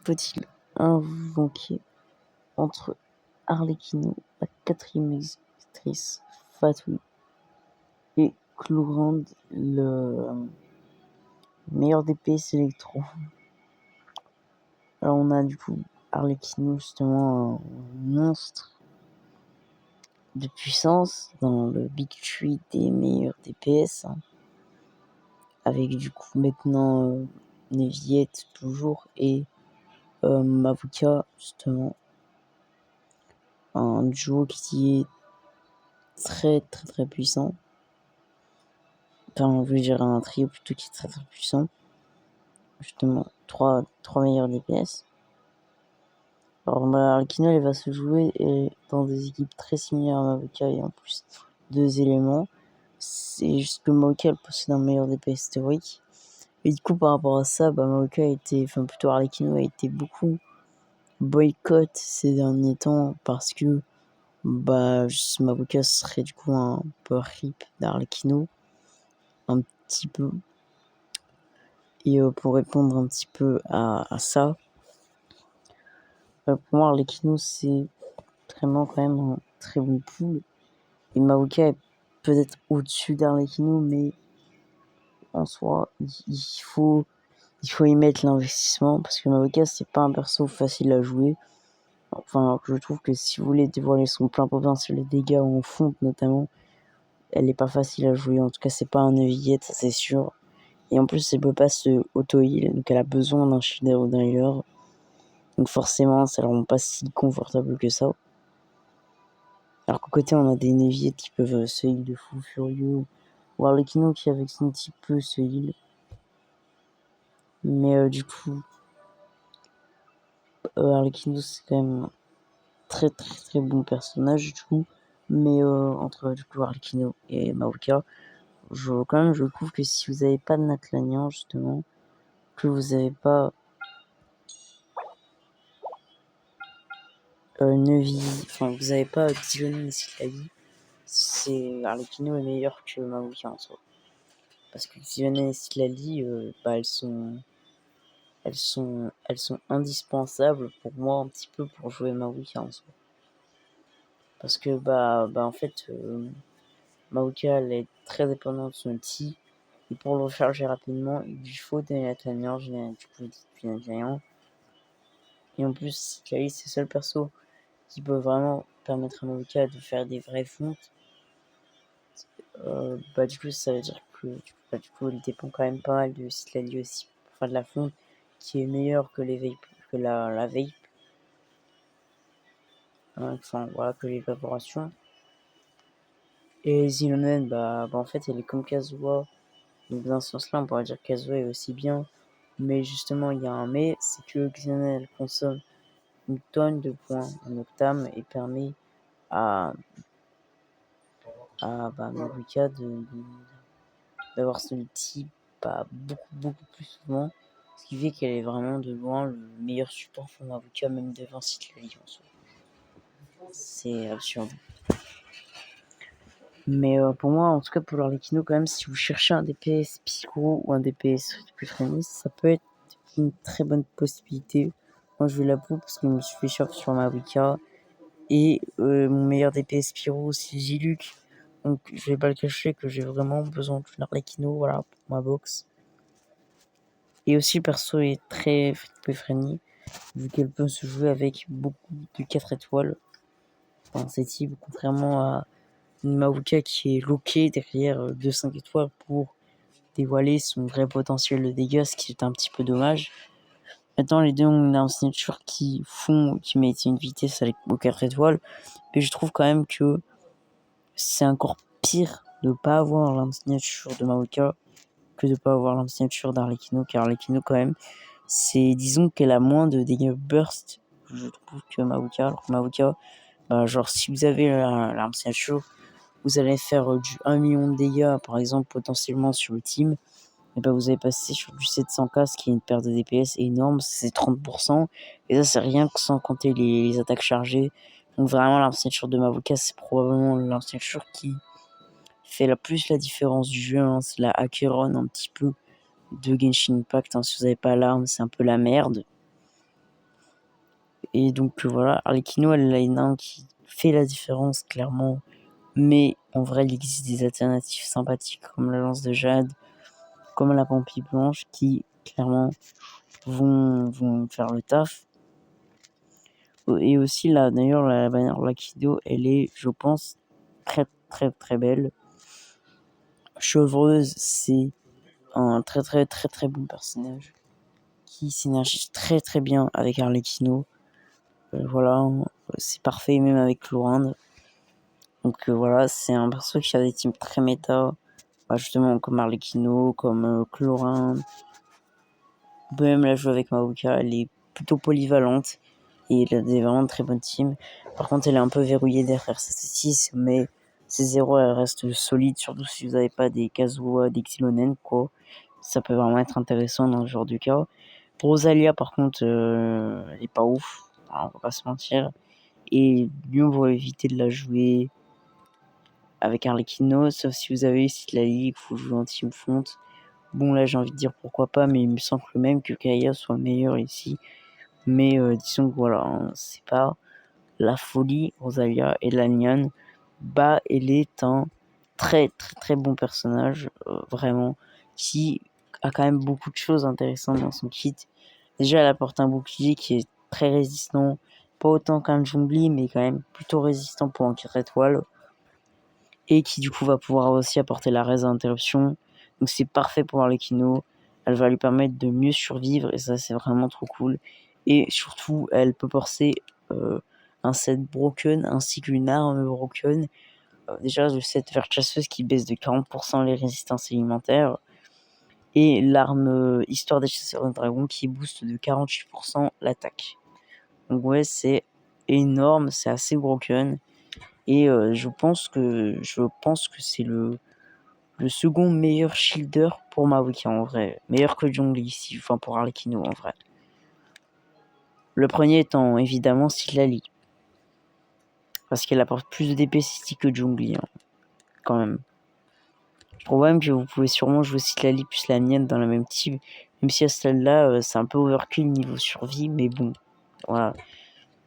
faut-il invoquer entre Arlecchino, la 4e actrice, Fatui, et Clourand, le meilleur DPS électro? Alors on a du coup Arlecchino, justement un monstre de puissance dans le Big Tree des meilleurs DPS, avec du coup maintenant Neviette toujours et Mavuka, justement un duo qui est très très très puissant. Enfin, je veux dire un trio plutôt qui est très très puissant. Justement, trois meilleurs DPS. Alors, Arlecchino, il va se jouer dans des équipes très similaires à Mavuka et en plus 2 éléments. C'est juste que Mavuka possède un meilleur DPS théorique. Et du coup, par rapport à ça, Mavuka plutôt Arlecchino a été beaucoup boycott ces derniers temps parce que Mavuka serait du coup un peu rip d'Arlecchino, un petit peu. Et pour répondre un petit peu à ça, pour moi, Arlecchino, c'est vraiment quand même un très bon pool. Et Mavuka est peut-être au-dessus d'Arlecchino, mais en soi, il faut y mettre l'investissement parce que Mavuka, c'est pas un perso facile à jouer. Enfin, je trouve que si vous voulez dévoiler son plein potentiel de dégâts en fonte notamment, elle est pas facile à jouer. En tout cas, c'est pas un œillette, ça c'est sûr. Et en plus, elle peut pas se auto-heal, donc elle a besoin d'un shielder ou d'un healer. Donc forcément, ça ne rend pas si confortable que ça. Alors qu'à côté, on a des Neviettes qui peuvent se heal de fou furieux. Ou Arlecchino qui, avec son type, peut se heal. Mais du coup, Arlecchino, c'est quand même un très très très bon personnage, du coup. Mais entre du coup Arlecchino et Maoka, je trouve que si vous n'avez pas de Natlanian, justement, que vous n'avez pas enfin vous n'avez pas Xylonen et Cyclali, c'est Arlecchino est meilleur que Maoka en soi. Parce que Xylonen et Cyclali, elles sont indispensables pour moi un petit peu pour jouer Maoka en soi. Parce que en fait Maoka elle est très dépendante de son ulti. Et pour le recharger rapidement, il lui faut des Nathaniel, du coup depuis Nathaniel. Et en plus, Cyclali c'est le seul perso qui peut vraiment permettre à Maoka de faire des vraies fontes. Du coup ça veut dire que du coup il dépend quand même pas mal de Cyclali aussi pour faire de la fonte qui est meilleure que les vape, que la vape. Enfin voilà, que l'évaporation. Et Xylonen, en fait elle est comme Kazuha. Donc dans ce sens là on pourrait dire que Kazuha est aussi bien. Mais justement il y a un mais, c'est que Xylonen elle consomme une tonne de points en Octam et permet à Mavuka d'avoir son ulti beaucoup plus souvent, ce qui fait qu'elle est vraiment de loin le meilleur support pour Mavuka, même devant Cyclali en soi. C'est absurde. Mais pour moi, en tout cas pour l'Arlecchino, quand même, si vous cherchez un DPS Pyro ou un DPS plus friendly, ça peut être une très bonne possibilité. Moi je vais la pour parce que je me suis fait shop sur Mavuka. Et mon meilleur DPS Pyro, c'est Giluk. Donc je vais pas le cacher que j'ai vraiment besoin de l'Arlecchino, voilà, pour ma box. Et aussi, le perso est très friendly, vu qu'elle peut se jouer avec beaucoup de 4 étoiles dans cette cible, contrairement à une Mavuka qui est loquée derrière 2-5 étoiles pour dévoiler son vrai potentiel de dégâts, ce qui est un petit peu dommage. Maintenant, les deux ont une signature qui mettent une vitesse aux 4 étoiles, mais je trouve quand même que c'est encore pire de ne pas avoir l'arme signature de Maoka que de ne pas avoir l'arme signature d'Arlecchino, car Arlecchino quand même, disons qu'elle a moins de dégâts burst, je trouve, que Maoka. Alors que Maoka, genre si vous avez l'arme signature, vous allez faire du 1 million de dégâts, par exemple, potentiellement sur le team, et vous allez passer sur du 700k, ce qui est une perte de DPS énorme, c'est 30%, et ça c'est rien que sans compter les attaques chargées. Donc vraiment l'arme signature de Maoka, c'est probablement l'arme signature qui fait la différence du jeu, c'est la Acheron un petit peu de Genshin Impact, si vous n'avez pas l'arme, c'est un peu la merde. Et donc voilà, Arlecchino, elle a une arme qui fait la différence clairement, mais en vrai il existe des alternatives sympathiques comme la lance de jade, comme la pampille blanche qui clairement vont faire le taf. Et aussi là d'ailleurs la bannière Lakido, elle est je pense très très très belle. Chevreuse, c'est un très très très très bon personnage qui synergise très très bien avec Arlecchino. Voilà, c'est parfait même avec Chlorinde. Donc voilà, c'est un perso qui a des teams très méta, justement comme Arlecchino, comme Chlorinde. On peut même la jouer avec Maoka, elle est plutôt polyvalente et elle a des vraiment très bonnes teams. Par contre, elle est un peu verrouillée derrière sa 6, mais ses 0 elle reste solide, surtout si vous n'avez pas des Kazuha, des Xilonen, quoi. Ça peut vraiment être intéressant dans ce genre de cas. Pour Rosalia, par contre, elle est pas ouf, on va pas se mentir. Et mieux vaut éviter de la jouer avec Arlecchino, sauf si vous avez la ligue, vous jouez en team fonte. Bon, là, j'ai envie de dire pourquoi pas, mais il me semble même que Kaya soit meilleur ici. Mais disons que voilà, hein, c'est pas la folie, Rosalia et Lanyan. Bah, elle est un très très très bon personnage, vraiment, qui a quand même beaucoup de choses intéressantes dans son kit. Déjà, elle apporte un bouclier qui est très résistant, pas autant qu'un Jungli, mais quand même plutôt résistant pour un 4 étoiles. Et qui du coup va pouvoir aussi apporter la raise à interruption. Donc c'est parfait pour Arlecchino. Elle va lui permettre de mieux survivre et ça c'est vraiment trop cool. Et surtout, elle peut porter un set broken ainsi qu'une arme broken. Déjà le set vert chasseuse qui baisse de 40% les résistances alimentaires. Et l'arme histoire des chasseurs de dragons qui booste de 48% l'attaque. Donc ouais, c'est énorme, c'est assez broken. Et je pense que c'est le second meilleur shielder pour Maoka en vrai. Meilleur que Zhongli ici, enfin pour Arlecchino en vrai. Le premier étant évidemment Citlali. Parce qu'elle apporte plus de DPS ici que Zhongli, hein, quand même. Je trouve même que vous pouvez sûrement jouer Citlali plus la mienne dans la même team. Même si à celle-là, c'est un peu overkill niveau survie, mais bon. Voilà.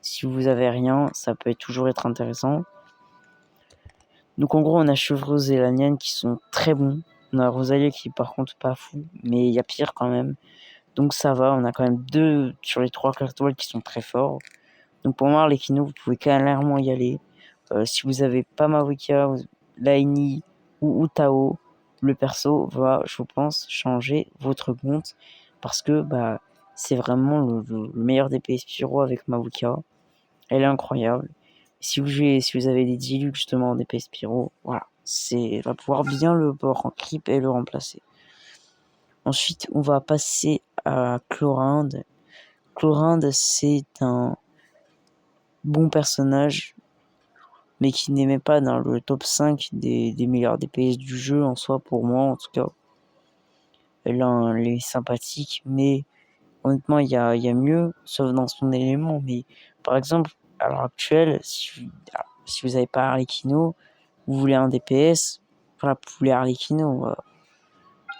Si vous avez rien, ça peut toujours être intéressant. Donc en gros, on a Chevreuse et Lanyan qui sont très bons. On a Rosalia qui est par contre pas fou, mais il y a pire quand même. Donc ça va, on a quand même 2 sur les 3 étoiles qui sont très forts. Donc pour moi, Arlecchino, vous pouvez clairement y aller. Si vous avez pas Maoka, Laini ou Utao, le perso va, je pense, changer votre compte. Parce que c'est vraiment le meilleur DPS Pyro avec Maoka. Elle est incroyable. Si vous avez des dilucs justement en DPS Pyro, voilà, elle va pouvoir bien le port en creep et le remplacer. Ensuite, on va passer à Chlorinde. Chlorinde, c'est un bon personnage, mais qui n'est même pas dans le top 5 des meilleurs DPS du jeu en soi, pour moi en tout cas. Elle est sympathique, mais honnêtement, il y a mieux, sauf dans son élément. Mais par exemple, à l'heure actuelle, si vous n'avez pas Arlecchino, vous voulez un DPS, voilà, vous voulez Arlecchino.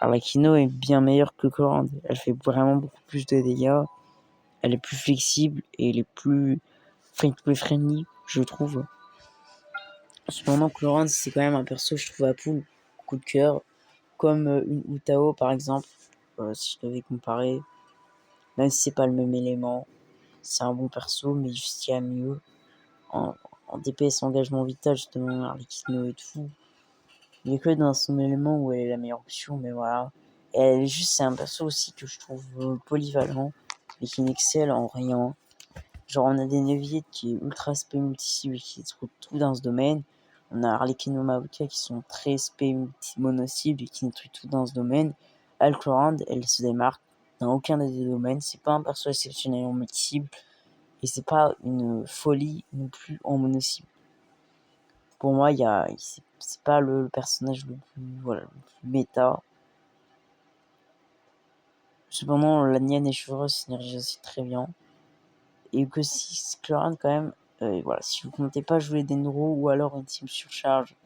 Arlecchino est bien meilleure que Chlorinde. Elle fait vraiment beaucoup plus de dégâts. Elle est plus flexible et elle est plus friendly, je trouve. Cependant, Chlorinde, c'est quand même un perso, je trouve, à poule, coup de cœur. Comme une Utao, par exemple, si je devais comparer. Même si c'est pas le même élément. C'est un bon perso, mais juste il y a mieux. En, DPS engagement vital, justement, Arlecchino est fou. Il est que dans son élément où elle est la meilleure option, mais voilà. Et elle est juste, c'est un perso aussi que je trouve polyvalent, mais qui n'excelle en rien. Genre, on a des Neuviettes qui est ultra spé multi-cible et qui détruit tout dans ce domaine. On a Arlecchino Maoka qui sont très spé mono-cible et qui détruit tout dans ce domaine. Alchlorinde, elle se démarque dans aucun des deux domaines. C'est pas un perso exceptionnel en multi-cible et c'est pas une folie non plus en mono-cible. Pour moi, c'est pas le personnage le plus méta. Cependant, la Nienne et Chevreuse synergisent aussi très bien. Et que si Chlorinde quand même, voilà, si vous comptez pas jouer Denro ou alors une team surcharge,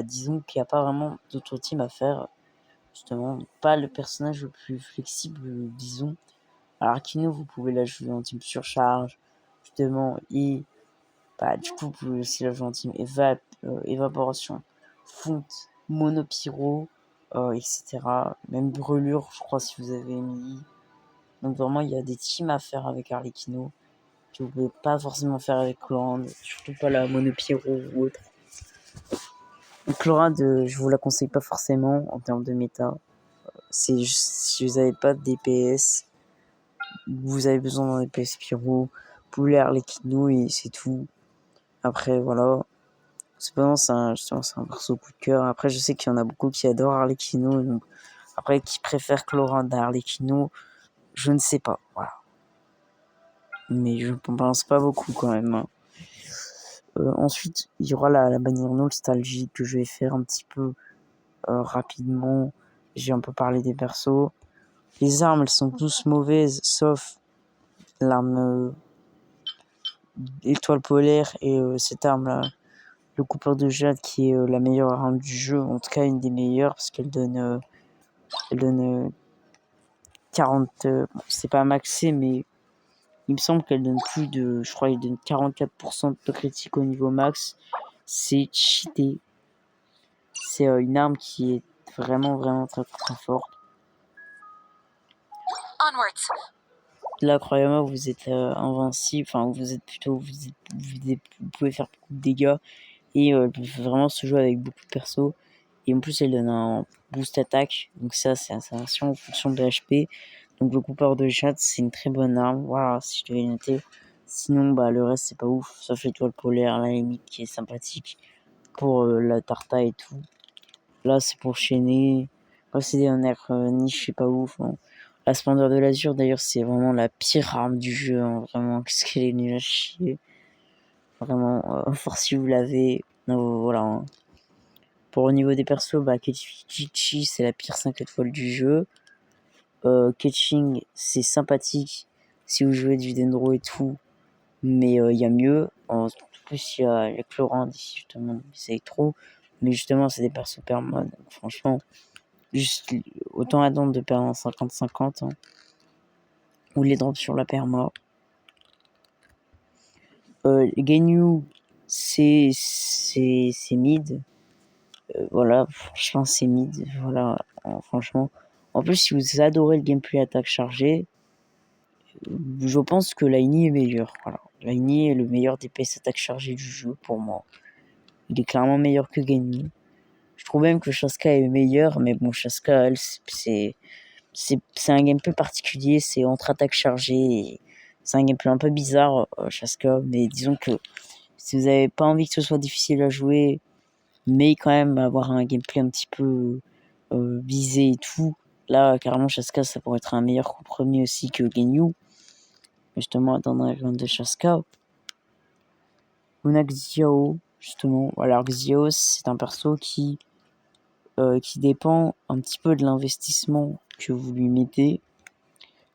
disons qu'il n'y a pas vraiment d'autres teams à faire. Justement, pas le personnage le plus flexible, disons. Alors Kino, vous pouvez la jouer en team surcharge, justement, et du coup, c'est la gentille évaporation, fonte, monopyro, etc. Même brûlure, je crois, si vous avez mis. Donc vraiment, il y a des teams à faire avec Arlecchino que vous pouvez pas forcément faire avec Chlorinde, surtout pas la monopyro ou autre. Chlorinde, je vous la conseille pas forcément en termes de méta. C'est juste si vous n'avez pas de DPS, vous avez besoin d'un DPS pyro, vous pouvez Arlecchino et c'est tout. Après, voilà. Cependant, c'est un perso coup de cœur. Après, je sais qu'il y en a beaucoup qui adorent Arlecchino. Donc, après, qui préfèrent Chlorinde à Arlecchino, je ne sais pas. Voilà. Mais je ne pense pas beaucoup quand même. Hein. Ensuite, il y aura la bannière nostalgie que je vais faire un petit peu rapidement. J'ai un peu parlé des persos. Les armes, elles sont tous mauvaises, sauf l'arme étoile polaire et cette arme-là, le coupeur de jade, qui est la meilleure arme du jeu, en tout cas une des meilleures, parce qu'elle donne 40, c'est pas maxé, mais il me semble qu'elle donne plus de, je crois, elle donne 44% de critique au niveau max. C'est cheaté. C'est une arme qui est vraiment très forte. Là, croyez-moi, vous êtes invincible, enfin, vous êtes plutôt, vous pouvez faire beaucoup de dégâts, et vraiment se jouer avec beaucoup de persos. Et en plus, elle donne un boost attaque, donc ça, c'est en fonction de HP. Donc le coupeur de chat, c'est une très bonne arme, voilà, si je devais noter. Sinon, le reste, c'est pas ouf, sauf l'étoile polaire, la limite, qui est sympathique pour la tarta et tout. Là, c'est pour chaîner. Là, c'est des nerfs niche, c'est pas ouf. Hein. La splendeur de l'azur, d'ailleurs, c'est vraiment la pire arme du jeu. Hein. Vraiment, qu'est-ce qu'elle est nulle à chier. Vraiment, fort si vous l'avez. Voilà. Hein. Pour au niveau des persos, Kichi, c'est la pire 5 étoiles du jeu. Ketching, c'est sympathique si vous jouez du Dendro et tout. Mais il y a mieux. En plus, il y a Chlorinde ici, justement, c'est trop. Mais justement, c'est des persos permon. Franchement, juste autant attendre de perdre en 50-50. Hein. Ou les drops sur la perma. Genyu, c'est mid. Voilà, franchement, c'est mid. Voilà, franchement. En plus, si vous adorez le gameplay attaque chargée, je pense que Laini est meilleur. Voilà. Laini est le meilleur DPS attaque chargée du jeu pour moi. Il est clairement meilleur que Genyu. Je trouve même que Shaska est meilleur, mais bon, Shaska, elle, c'est un gameplay particulier, c'est entre attaque chargée. C'est un gameplay un peu bizarre, Shaska, mais disons que si vous n'avez pas envie que ce soit difficile à jouer, mais quand même avoir un gameplay un petit peu visé et tout, là, carrément, Shaska, ça pourrait être un meilleur compromis aussi que Genyu. Justement, dans la grande de Shaska. On a Xiao, justement. Alors, Xiao, c'est un perso qui dépend un petit peu de l'investissement que vous lui mettez.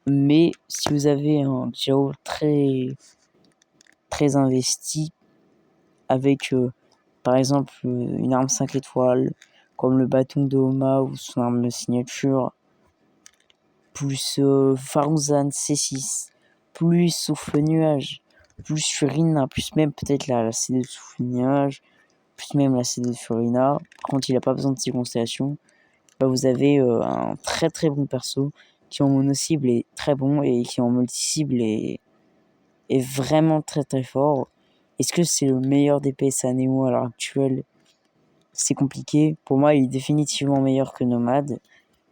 Mais si vous avez un Xiao très investi, avec par exemple une arme 5 étoiles, comme le bâton de Homa ou son arme de signature, plus Faruzan C6, plus Souffle Nuage, plus Furina, plus même peut-être la C2 de Souffle Nuage, plus même la C2 de Furina, quand il n'a pas besoin de ces constellations, vous avez un très bon perso qui en mono-cible est très bon et qui en multi-cible est vraiment très fort. Est-ce que c'est le meilleur DPS à Nemo à l'heure actuelle? C'est compliqué. Pour moi, il est définitivement meilleur que Nomad.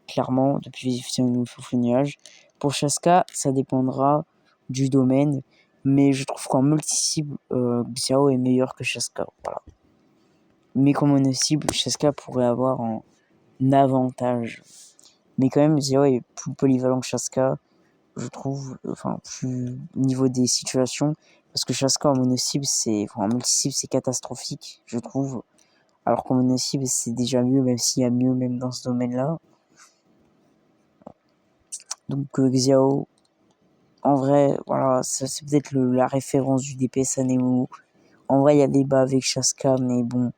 Clairement, depuis Souffle Nuage. Pour Shaska, ça dépendra du domaine. Mais je trouve qu'en multi-cible, Xiao est meilleur que Shaska. Voilà. Mais qu'en mono-cible, Shaska pourrait avoir un avantage. Mais quand même, Xiao est plus polyvalent que Shaska, je trouve, enfin, plus au niveau des situations. Parce que Shaska en mono-cible, en multi-cible, c'est catastrophique, je trouve. Alors qu'en mono-cible, c'est déjà mieux, même s'il y a mieux, même dans ce domaine-là. Donc, Xiao, en vrai, voilà, ça, c'est peut-être la référence du DPS à Nemo. En vrai, il y a débat avec Shaska, mais bon,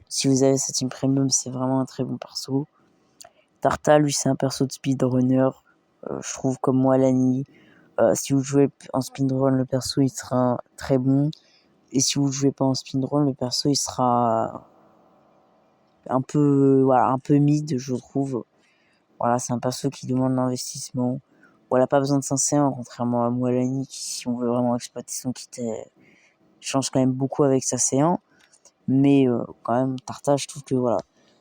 si vous avez cette team premium, c'est vraiment un très bon perso. Tarta, lui, c'est un perso de speedrunner. Je trouve, comme moi, Lani. Si vous jouez en speedrun, le perso il sera très bon. Et si vous jouez pas en speedrun, le perso il sera un peu mid, je trouve. Voilà, c'est un perso qui demande l'investissement. Voilà, pas besoin de 5C1, contrairement à Mualani, qui, si on veut vraiment exploiter son kit, change quand même beaucoup avec sa C1. Mais quand même, Tarta, je trouve que voilà,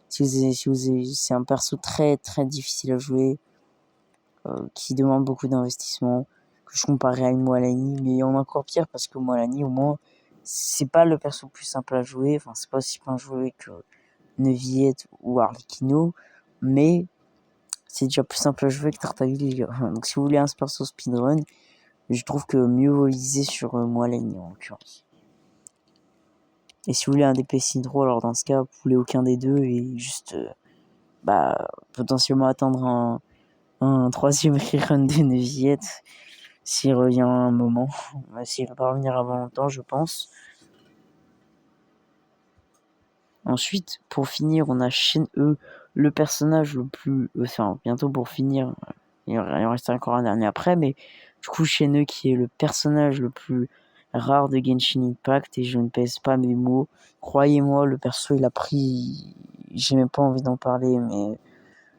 c'est un perso très très difficile à jouer, qui demande beaucoup d'investissement, que je comparais à une Mualani, mais on est encore pire parce que Mualani, au moins, c'est pas le perso le plus simple à jouer, enfin, c'est pas aussi bien joué que Neuvillette ou Arlecchino, mais c'est déjà plus simple à jouer que Tartaglia. Donc si vous voulez un perso speedrun, je trouve que mieux vaut liser sur Mualani en l'occurrence. Et si vous voulez un DPS hydro, alors dans ce cas, vous voulez aucun des deux et juste potentiellement attendre un troisième rerun de Neuvillette s'il revient un moment. S'il va pas revenir avant longtemps, je pense. Ensuite, pour finir, on a Shen E, le personnage le plus... Enfin, bientôt pour finir, il en reste encore un dernier après, mais du coup, Shen E qui est le personnage le plus rare de Genshin Impact, et je ne pèse pas mes mots. Croyez-moi, le perso, il a pris... J'ai même pas envie d'en parler, mais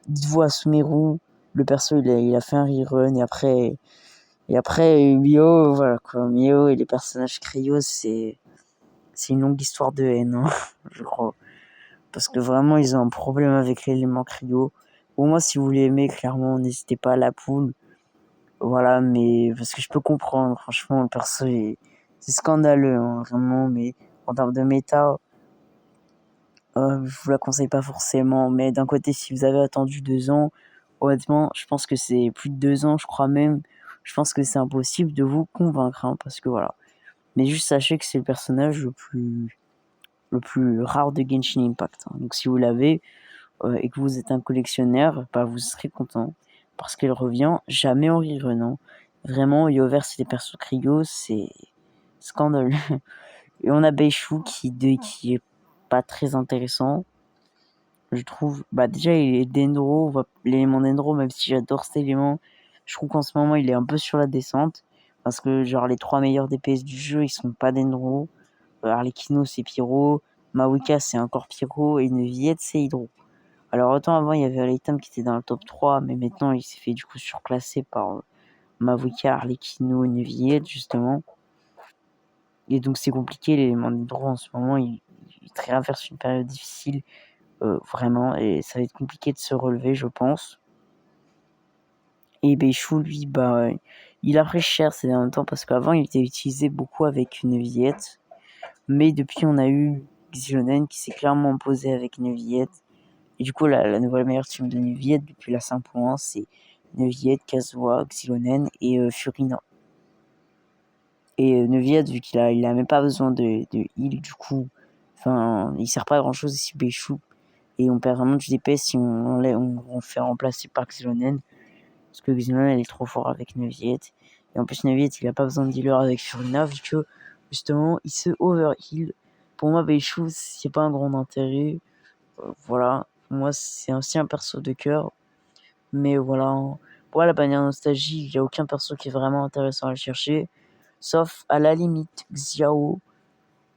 dites-vous à Sumeru, le perso, il a fait un rerun, et après, Mio, voilà quoi, Mio et les personnages Cryo, c'est une longue histoire de haine, hein, je crois. Parce que vraiment, ils ont un problème avec l'élément cryo. Pour moi, si vous l'aimez, clairement, n'hésitez pas à la poule. Voilà, mais parce que je peux comprendre, franchement, le perso, c'est scandaleux, hein, vraiment, mais en termes de méta, je vous la conseille pas forcément. Mais d'un côté, si vous avez attendu 2 ans, honnêtement, je pense que c'est plus de 2 ans, je crois même. Je pense que c'est impossible de vous convaincre, hein, parce que voilà. Mais juste sachez que c'est le personnage le plus rare de Genshin Impact, hein. Donc si vous l'avez, et que vous êtes un collectionneur, vous serez content parce qu'elle revient jamais en revenant. Vraiment, Yover, c'est des persos cryo, c'est scandaleux. Et on a Beishu qui est pas très intéressant, je trouve. Déjà, il est Dendro, l'élément Dendro, même si j'adore cet élément, je trouve qu'en ce moment, il est un peu sur la descente parce que, genre, les 3 meilleurs DPS du jeu, ils sont pas Dendro. Arlecchino, c'est Pyro. Maoika, c'est encore Pyro. Et Neuvillette, c'est Hydro. Alors autant avant il y avait Aleitam qui était dans le top 3, mais maintenant il s'est fait du coup surclasser par Mavuka, Arlecchino, Neuvillette justement. Et donc c'est compliqué, l'élément de droit en ce moment, il traverse une période difficile, vraiment, et ça va être compliqué de se relever je pense. Et Beishu lui, il a pris cher ces derniers temps parce qu'avant il était utilisé beaucoup avec Neuvillette, mais depuis on a eu Xilonen qui s'est clairement imposé avec Neuvillette. Et du coup, la nouvelle meilleure team de Neuvillette depuis la 5.1, c'est Neuvillette, Kazuha, Xilonen et Furina. Et Neuvillette, vu qu'il a même pas besoin de heal, du coup, il sert pas à grand chose ici Beishu. Et on perd vraiment du DPS si on fait remplacer par Xilonen. Parce que Xilonen, elle est trop fort avec Neuvillette. Et en plus, Neuvillette, il a pas besoin de healer avec Furina, vu que, justement, il se overheal. Pour moi, Beishu, c'est pas un grand intérêt. Voilà. Moi, c'est aussi un perso de cœur. Mais voilà. Pour la bannière nostalgie, il n'y a aucun perso qui est vraiment intéressant à le chercher. Sauf à la limite Xiao.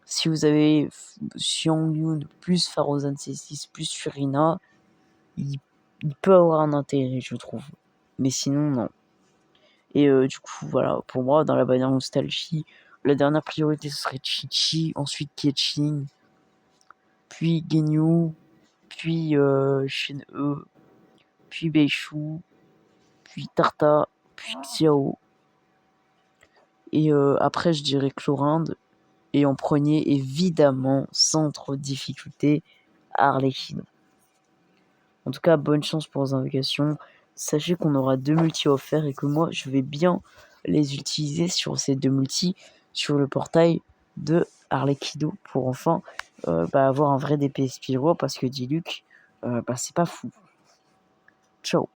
Si vous avez Xiangyun plus Farozan C6 plus Furina, il peut avoir un intérêt, je trouve. Mais sinon, non. Et du coup, voilà. Pour moi, dans la bannière nostalgie, la dernière priorité, ce serait Chi-Chi. Ensuite, Keqing. Puis Genyu. Puis Shen-E. Puis Beishu. Puis Tarta. Puis Xiao. Et après, je dirais Chlorinde. Et en premier, évidemment, sans trop de difficulté, Arlecchino. En tout cas, bonne chance pour vos invocations. Sachez qu'on aura 2 multis offerts et que moi, je vais bien les utiliser sur ces 2 multis sur le portail de Arlecchino pour enfin avoir un vrai DPS Pyro parce que Diluc, c'est pas fou. Ciao.